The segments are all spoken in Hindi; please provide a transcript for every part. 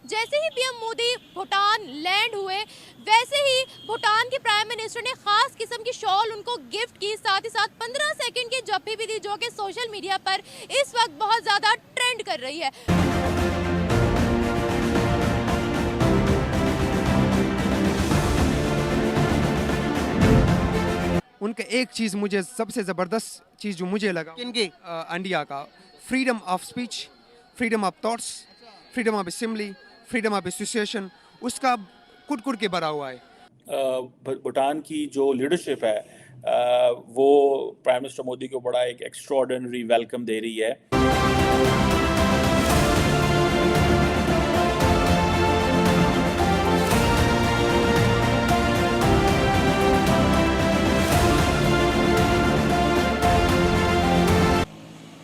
जैसे ही पीएम मोदी भूटान लैंड हुए, वैसे ही भूटान के प्राइम मिनिस्टर ने खास किस्म की शॉल उनको गिफ्ट की, साथ ही साथ 15 सेकंड की जप्पी भी दी, जो कि सोशल मीडिया पर इस वक्त बहुत ज्यादा ट्रेंड कर रही है। उनका एक चीज़ मुझे सबसे ज़बरदस्त चीज़ जो मुझे लगा किनकी? इंडिया का freedom of speech, freedom of thoughts, freedom of assembly, freedom of association, उसका कुट-कुट के भरा हुआ है। भूटान की जो लीडरशिप है वो प्राइम मिनिस्टर मोदी को बड़ा एक एक्स्ट्रॉर्डिनरी वेलकम दे रही है।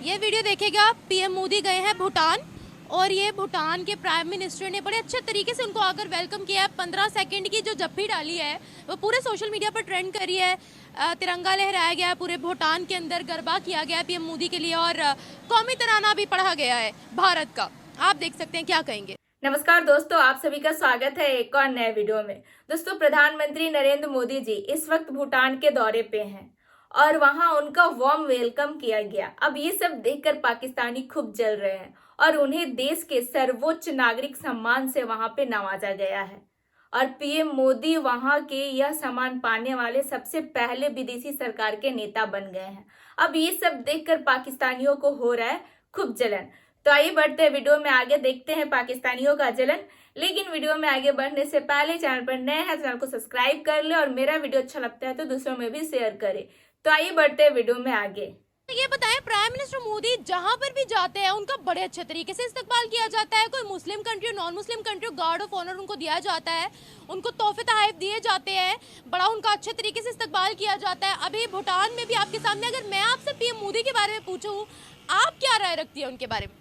ये वीडियो देखिएगा, पीएम मोदी गए हैं भूटान और ये भूटान के प्राइम मिनिस्टर ने बड़े अच्छे तरीके से उनको आकर वेलकम किया है। 15 सेकंड की जो जप्पी डाली है वो पूरे सोशल मीडिया पर ट्रेंड करी है। तिरंगा लहराया गया है, पूरे भूटान के अंदर गरबा किया गया है पीएम मोदी के लिए और कौमी तराना भी पढ़ा गया है भारत का। आप देख सकते हैं, क्या कहेंगे। नमस्कार दोस्तों, आप सभी का स्वागत है एक और नए वीडियो में। दोस्तों, प्रधानमंत्री नरेंद्र मोदी जी इस वक्त भूटान के दौरे पे हैं और वहां उनका वार्म वेलकम किया गया। अब ये सब देखकर पाकिस्तानी खूब जल रहे हैं और उन्हें देश के सर्वोच्च नागरिक सम्मान से वहां पे नवाजा गया है और पीएम मोदी वहां के यह सम्मान पाने वाले सबसे पहले विदेशी सरकार के नेता बन गए हैं। अब ये सब देखकर पाकिस्तानियों को हो रहा है खूब जलन। तो आइए बढ़ते हैं वीडियो में आगे, देखते हैं पाकिस्तानियों का जलन। लेकिन वीडियो में आगे बढ़ने से पहले चैनल पर नए हैं तो चैनल को सब्सक्राइब कर ले और मेरा वीडियो अच्छा लगता है तो दूसरों में भी शेयर करें। तो आइए बढ़ते हैं वीडियो में आगे। ये बताएं, प्राइम मिनिस्टर मोदी जहां पर भी जाते हैं उनका बड़े अच्छे तरीके से इस्तकबाल किया जाता है। कोई Muslim country, non Muslim country, guard of honour उनको दिया जाता है, उनको तोहफे तोहफे दिए जाते हैं, बड़ा उनका अच्छे तरीके से इस्तकबाल किया जाता है। अभी भूटान में भी आपके सामने, अगर मैं आपसे पीएम मोदी के बारे में पूछूं, आप क्या राय रखती है उनके बारे में?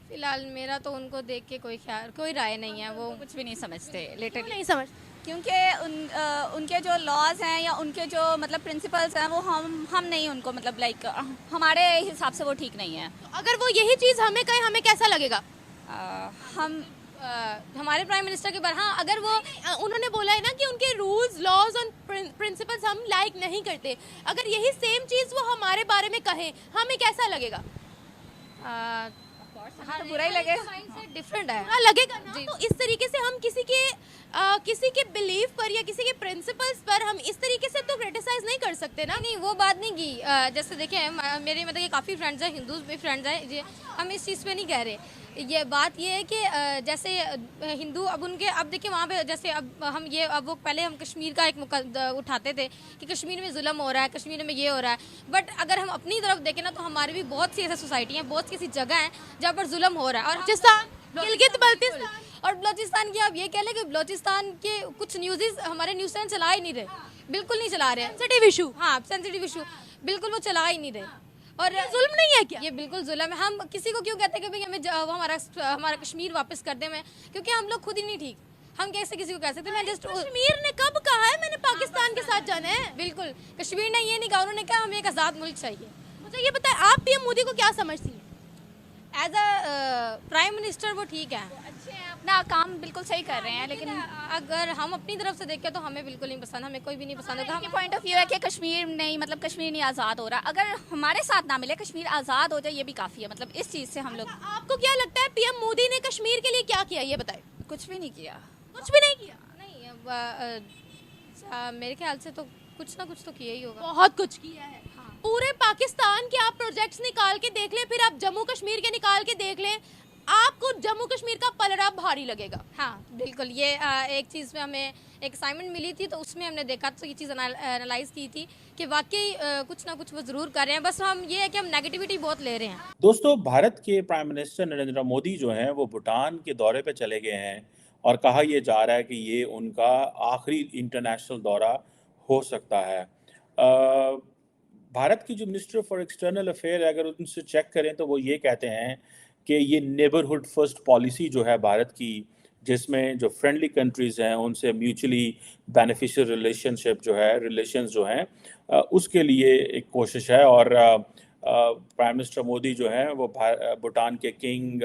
फिलहाल मेरा तो उनको देख के कोई राय नहीं है। वो कुछ भी नहीं समझते, लिटरली नहीं समझ, क्योंकि उनके जो लॉज हैं या उनके जो मतलब प्रिंसिपल्स हैं वो हम नहीं उनको मतलब लाइक हमारे हिसाब से वो ठीक नहीं है। अगर वो यही चीज हमें कहे, हमें कैसा लगेगा? हम हमारे प्राइम मिनिस्टर के बारे, हाँ अगर वो उन्होंने बोला है ना कि उनके रूल्स, लॉज और प्रिंसिपल्स हम लाइक नहीं करते, अगर यही सेम चीज वो हमारे बारे में कहें, हमें कैसा लगेगा? हाँ बुरा ही लगेगा, माइंडसेट डिफरेंट है, बुरा लगेगा ना। तो इस तरीके से हम किसी के बिलीफ पर या किसी के प्रिंसिपल्स पर हम इस तरीके से तो क्रिटिसाइज नहीं कर सकते ना। नहीं वो बात नहीं की। जैसे देखिए मेरे मतलब ये काफ़ी फ्रेंड्स हैं, हिंदूज भी फ्रेंड्स हैं, ये हम इस चीज़ पे नहीं कह रहे। ये बात ये है कि जैसे हिंदू अब देखिए वहाँ पे जैसे अब वो पहले हम कश्मीर का एक उठाते थे कि कश्मीर में जुल्म हो रहा है, कश्मीर में ये हो रहा है। बट अगर हम अपनी तरफ देखें ना तो हमारी भी बहुत सी ऐसी सोसाइटी हैं, बहुत सी ऐसी जगह हैं जहाँ पर जुल्म हो रहा है। और गिलगित बल्तिस्तान और बलोचिस्तान की आप ये कह लें कि बलोचिस्तान के कुछ न्यूज़ हमारे न्यूज़ चैनल चला ही नहीं रहे, बिल्कुल नहीं चला रहे। सेंसिटिव इशू, हाँ सेंसिटिव इशू बिल्कुल वो चला ही नहीं रहे। और जुल्म नहीं है क्या? ये बिल्कुल जुल्म है। हम किसी को क्यों कहते हैं कि भाई हमें हमारा कश्मीर वापस कर दे, मैं क्योंकि हम लोग खुद ही नहीं ठीक। हम कैसे किसी को कह सकते हैं? मैं जस्ट कश्मीर ने कब कहा है मैंने पाकिस्तान के साथ जाना है? बिल्कुल कश्मीर ने ये नहीं कहा, उन्होंने कहा हमें एक आज़ाद मुल्क चाहिए। मुझे ये बताएं, आप पीएम मोदी को क्या समझती हैं? एज अ प्राइम मिनिस्टर वो ठीक है, अच्छे हैं, अपना काम बिल्कुल सही कर रहे हैं, लेकिन अगर हम अपनी तरफ से देखें तो हमें बिल्कुल नहीं पसंद, हमें कोई भी नहीं पसंद होगा। ये पॉइंट ऑफ व्यू है कि कश्मीर नहीं, मतलब कश्मीर नहीं आज़ाद हो रहा। अगर हमारे साथ ना मिले, कश्मीर आज़ाद हो जाए, ये भी काफ़ी है। मतलब इस चीज़ से हम लोग आपको क्या लगता है पीएम मोदी ने कश्मीर के लिए क्या किया, ये बताएं। कुछ भी नहीं किया। कुछ भी नहीं किया? नहीं मेरे ख्याल से तो कुछ ना कुछ तो किया ही होगा। बहुत कुछ किया है। पूरे पाकिस्तान के आप प्रोजेक्ट्स निकाल के देख लें, फिर आप जम्मू कश्मीर के निकाल के देख लें, आपको जम्मू कश्मीर का पलड़ा भारी लगेगा। हाँ बिल्कुल। ये एक चीज़ में हमें एक असाइनमेंट मिली थी तो उसमें हमने देखा तो ये चीज़ एनालाइज की थी कि वाकई कुछ ना कुछ वो ज़रूर कर रहे हैं, बस हम ये है कि हम नेगेटिविटी बहुत ले रहे हैं। दोस्तों, भारत के प्राइम मिनिस्टर नरेंद्र मोदी जो हैं वो भूटान के दौरे पे चले गए हैं और कहा यह जा रहा है कि ये उनका आखिरी इंटरनेशनल दौरा हो सकता है। भारत की जो मिनिस्टर फॉर एक्सटर्नल अफेयर है, अगर उनसे चेक करें तो वो ये कहते हैं कि ये नेबरहुड फर्स्ट पॉलिसी जो है भारत की, जिसमें जो फ्रेंडली कंट्रीज़ हैं उनसे म्यूचुअली बेनिफिशियल रिलेशंस जो हैं उसके लिए एक कोशिश है। और प्राइम मिनिस्टर मोदी जो हैं वो भूटान के किंग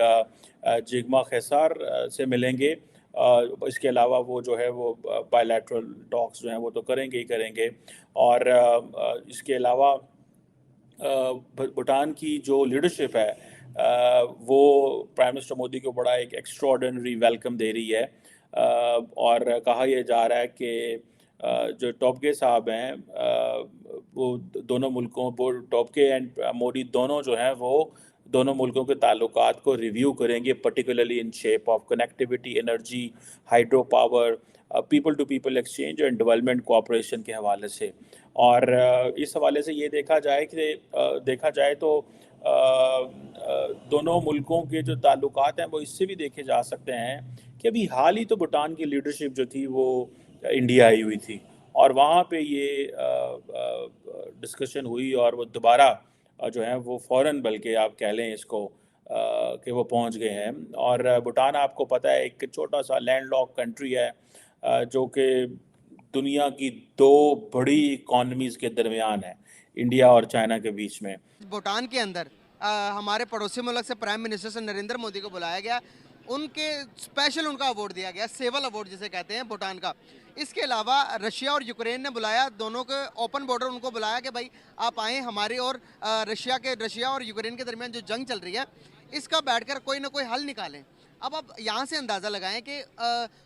जिग्मे खेसर से मिलेंगे। इसके अलावा वो जो है वो बायलैटरल टॉक्स जो हैं वो तो करेंगे ही करेंगे। और इसके अलावा भूटान की जो लीडरशिप है वो प्राइम मिनिस्टर मोदी को बड़ा एक एक्स्ट्राऑर्डिनरी वेलकम दे रही है। और कहा यह जा रहा है कि जो टोब्गे साहब हैं वो दोनों मुल्कों वो टोब्गे एंड मोदी दोनों जो हैं वो दोनों मुल्कों के ताल्लुकात को रिव्यू करेंगे, particularly in shape of connectivity, energy, hydro power, people to people exchange and development cooperation के हवाले से। और इस हवाले से ये देखा जाए तो दोनों मुल्कों के जो ताल्लुकात हैं वो इससे भी देखे जा सकते हैं कि अभी हाल ही तो भूटान की लीडरशिप जो थी वो इंडिया आई हुई थी और वहाँ पे ये डिस्कशन हुई और वो दोबारा जो है वो फ़ौरन, बल्कि आप कह लें इसको कि वो पहुँच गए हैं। और भूटान आपको पता है एक छोटा सा लैंडलॉक कंट्री है जो कि दुनिया की दो बड़ी इकॉनमीज़ के दरमियान है, इंडिया और चाइना के बीच में। भूटान के अंदर हमारे पड़ोसी मुल्क से प्राइम मिनिस्टर से नरेंद्र मोदी को बुलाया गया, उनके स्पेशल उनका अवार्ड दिया गया, सेवल अवार्ड जिसे कहते हैं भूटान का। इसके अलावा रशिया और यूक्रेन ने बुलाया, दोनों के ओपन बॉर्डर उनको बुलाया कि भाई आप आएँ हमारी और रशिया और यूक्रेन के दरमियान जो जंग चल रही है इसका बैठकर कोई ना कोई हल निकालें। अब आप यहाँ से अंदाज़ा लगाएं कि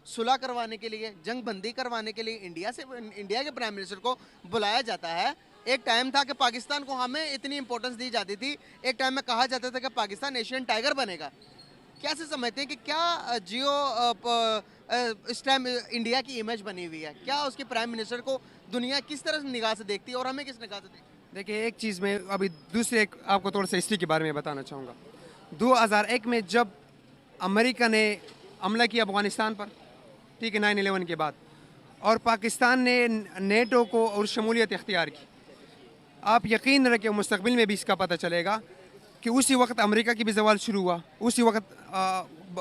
सुलह करवाने के लिए, जंग बंदी करवाने के लिए इंडिया के प्राइम मिनिस्टर को बुलाया जाता है। एक टाइम था कि पाकिस्तान को हमें इतनी इंपॉर्टेंस दी जाती थी, एक टाइम में कहा जाता था कि पाकिस्तान एशियन टाइगर बनेगा। कैसे समझते हैं कि क्या इस टाइम इंडिया की इमेज बनी हुई है, क्या उसके प्राइम मिनिस्टर को दुनिया किस तरह से निगाह से देखती है और हमें किस निगाह से देखती है? देखिए, एक चीज़ मैं अभी दूसरे एक आपको थोड़ा सा हिस्ट्री के बारे में बताना चाहूँगा। 2001 में जब अमेरिका ने हमला किया अफगानिस्तान पर, ठीक है, 9/11 के बाद, और पाकिस्तान ने नेटो को और शमूलियत इख्तियार की, आप यकीन रखें मुस्तकबिल में भी इसका पता चलेगा कि उसी वक्त अमेरिका की भी जवाल शुरू हुआ, उसी वक्त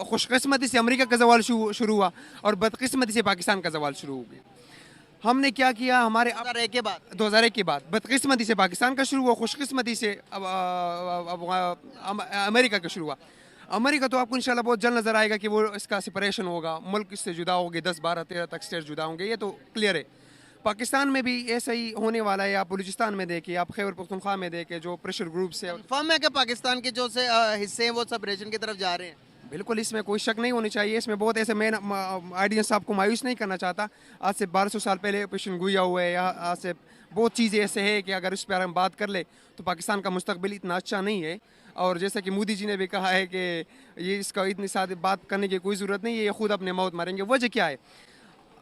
खुशकिस्मती से अमेरिका का जवाल शुरू हुआ और बदकिस्मती से पाकिस्तान का जवाल शुरू हो गया। हमने क्या किया, हमारे 2001 के बाद बदकिस्मती से पाकिस्तान का शुरू हुआ, खुशकिस्मती से अमेरिका का शुरू हुआ। अमेरिका तो आपको इंशाल्लाह बहुत जल्द नज़र आएगा कि वो इसका सेपरेशन होगा, मुल्क इससे जुदा होंगे, 10, 12, 13 तक स्टेट जुदा होंगे, ये तो क्लियर है। पाकिस्तान में भी ऐसा ही होने वाला है। आप बलूचिस्तान में देखें, आप खैबर पख्तूनख्वा में देखें, जो प्रेशर ग्रुप्स है, फर्म है कि पाकिस्तान के जो से हिस्से हैं वो सेपरेशन की तरफ जा रहे हैं। बिल्कुल, इसमें कोई शक नहीं होनी चाहिए। इसमें बहुत ऐसे, मैं ऑडियंस आपको मायूस नहीं करना चाहता। आज से 1200 साल पहले ऑपरेशन गुइया हुआ है, या आज से बहुत चीज़ें ऐसे है कि अगर उस पर हम बात कर ले तो पाकिस्तान का मुस्तकबिल इतना अच्छा नहीं है। और जैसा कि मोदी जी ने भी कहा है कि ये इसका इतनी सारी बात करने की कोई ज़रूरत नहीं है, ये खुद अपने मौत मारेंगे। वजह क्या है?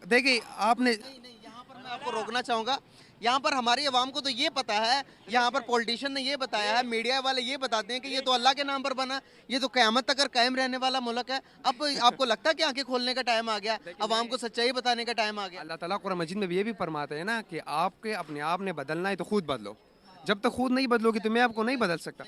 देखिए, आपने यहाँ पर मैं आपको रोकना चाहूँगा। यहाँ पर हमारी आवाम को तो ये पता है, यहाँ पर पॉलिटिशियन ने ये बताया है, मीडिया वाले ये बताते हैं कि ये तो अल्लाह के नाम पर बना, ये तो क़यामत तक कायम रहने वाला मुल्क है। अब आपको लगता है कि आंखें खोलने का टाइम आ गया, आवाम को सच्चाई बताने का टाइम आ गया? अल्लाह ताला कुरान मजीद में भी ये भी फरमाते हैं ना कि आपके अपने आप ने बदलना है तो खुद बदलो, जब तक खुद नहीं बदलोगे तो मैं आपको नहीं बदल सकता।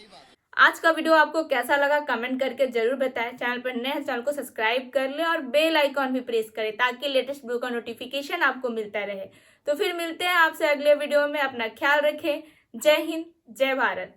आज का वीडियो आपको कैसा लगा कमेंट करके जरूर बताएं। चैनल पर नए हैं, चैनल को सब्सक्राइब कर लें और बेल आइकॉन भी प्रेस करें ताकि लेटेस्ट वीडियो का नोटिफिकेशन आपको मिलता रहे। तो फिर मिलते हैं आपसे अगले वीडियो में। अपना ख्याल रखें। जय हिंद, जय भारत।